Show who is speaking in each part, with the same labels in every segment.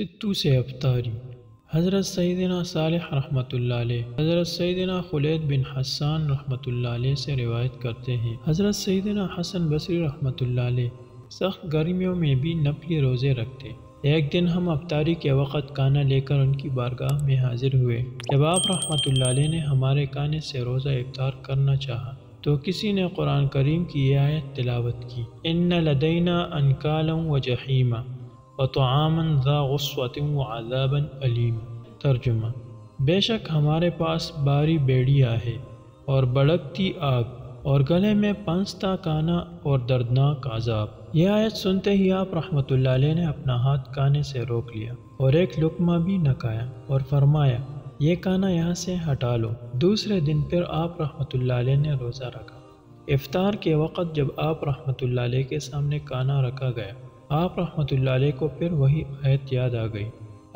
Speaker 1: ستو سے افطاری۔ حضرت سیدنا صالح رحمۃ اللہ علیہ حضرت سیدنا خلید بن حسان رحمۃ اللہ علیہ سے روایت کرتے ہیں، حضرت سیدنا حسن بصری رحمۃ اللہ علیہ سخت گرمیوں میں بھی نفلی روزے رکھتے۔ ایک دن ہم افطاری کے وقت کانا لے کر ان کی بارگاہ میں حاضر ہوئے۔ جب آپ رحمۃ اللہ علیہ نے ہمارے کانے سے روزہ افطار کرنا چاہا تو کسی نے قرآن کریم کی یہ آیت تلاوت کی، ان لدینا انکالا وجحیما وطعاما ذا غصۃ وعذابا علیما۔ ترجمہ: بے شک ہمارے پاس باری بیڑیا ہے اور بھڑکتی آگ اور گلے میں پنستا کانا اور دردناک عذاب۔ یہ آیت سنتے ہی آپ رحمۃ اللہ علیہ نے اپنا ہاتھ کانے سے روک لیا اور ایک لقمہ بھی نہ کھایا اور فرمایا، یہ کانا یہاں سے ہٹا لو۔ دوسرے دن پھر آپ رحمۃ اللہ علیہ نے روزہ رکھا۔ افطار کے وقت جب آپ رحمۃ اللہ علیہ کے سامنے کانا رکھا گیا، آپ رحمۃ اللہ علیہ کو پھر وہی آیت یاد آ گئی۔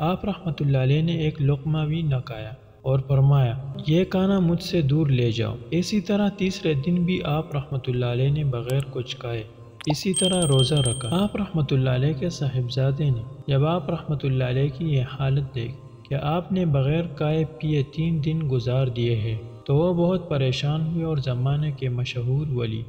Speaker 1: آپ رحمۃ اللہ علیہ نے ایک لقمہ بھی نہ کھایا اور فرمایا، یہ کانا مجھ سے دور لے جاؤ۔ اسی طرح تیسرے دن بھی آپ رحمۃ اللہ علیہ نے بغیر کچھ کھائے اسی طرح روزہ رکھا۔ آپ رحمۃ اللہ علیہ کے صاحبزادے نے جب آپ رحمۃ اللہ علیہ کی یہ حالت دیکھ کہ آپ نے بغیر کھائے پیے 3 دن گزار دیے ہیں تو وہ بہت پریشان ہوئے اور زمانے کے مشہور ولی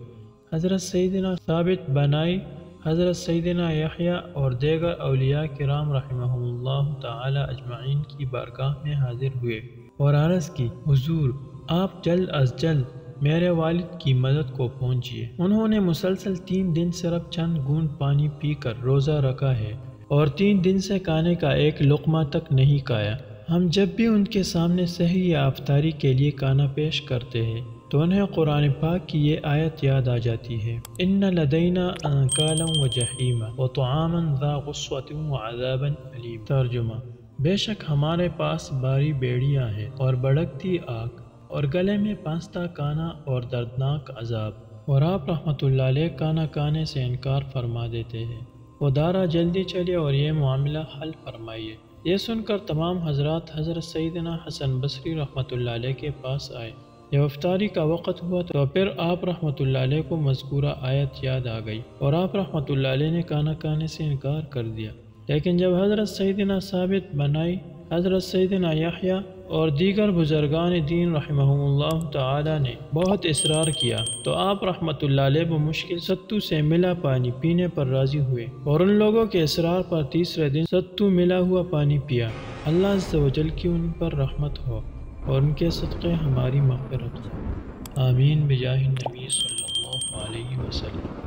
Speaker 1: حضرت سیدنا ثابت بنائی، حضرت سیدنا یحییٰ اور دیگر اولیاء کرام رحمہم اللہ تعالی اجمعین کی بارگاہ میں حاضر ہوئے اور عرض کی، حضور آپ جلد از جلد میرے والد کی مدد کو پہنچیے۔ انہوں نے مسلسل 3 دن صرف چند گھونٹ پانی پی کر روزہ رکھا ہے اور 3 دن سے کھانے کا ایک لقمہ تک نہیں کھایا۔ ہم جب بھی ان کے سامنے سحری یا افطاری کے لیے کھانا پیش کرتے ہیں تو انہیں قرآن پاک کی یہ آیت یاد آ جاتی ہے، ان لدینا انکالا وجحیما وطعاما ذا غصۃ وعذابا علیما۔ ترجمہ: بے شک ہمارے پاس باری بیڑیا ہے اور بھڑکتی آگ اور گلے میں پنستا کانا اور دردناک عذاب۔ اور آپ رحمۃ اللہ علیہ کانا کھانے سے انکار فرما دیتے ہیں۔ وہ دارا جلدی چلے اور یہ معاملہ حل فرمائیے۔ یہ سن کر تمام حضرات حضرت سیدنا حسن بصری رحمۃ اللہ علیہ کے پاس آئے۔ جب افطاری کا وقت ہوا تو پھر آپ رحمۃ اللہ علیہ کو مذکورہ آیت یاد آ گئی اور آپ رحمۃ اللہ علیہ نے کانا کھانے سے انکار کر دیا۔ لیکن جب حضرت سیدنا ثابت بنائی، حضرت سیدنا یحییٰ اور دیگر بزرگان دین رحمہم اللہ تعالی نے بہت اصرار کیا تو آپ رحمۃ اللہ علیہ بمشکل ستو سے ملا پانی پینے پر راضی ہوئے اور ان لوگوں کے اصرار پر تیسرے دن ستو ملا ہوا پانی پیا۔ اللہ عز و جل کی ان پر رحمت ہو اور ان کے صدقے ہماری مغفرت ہو، آمین بجاہ النبی صلی اللہ علیہ وسلم۔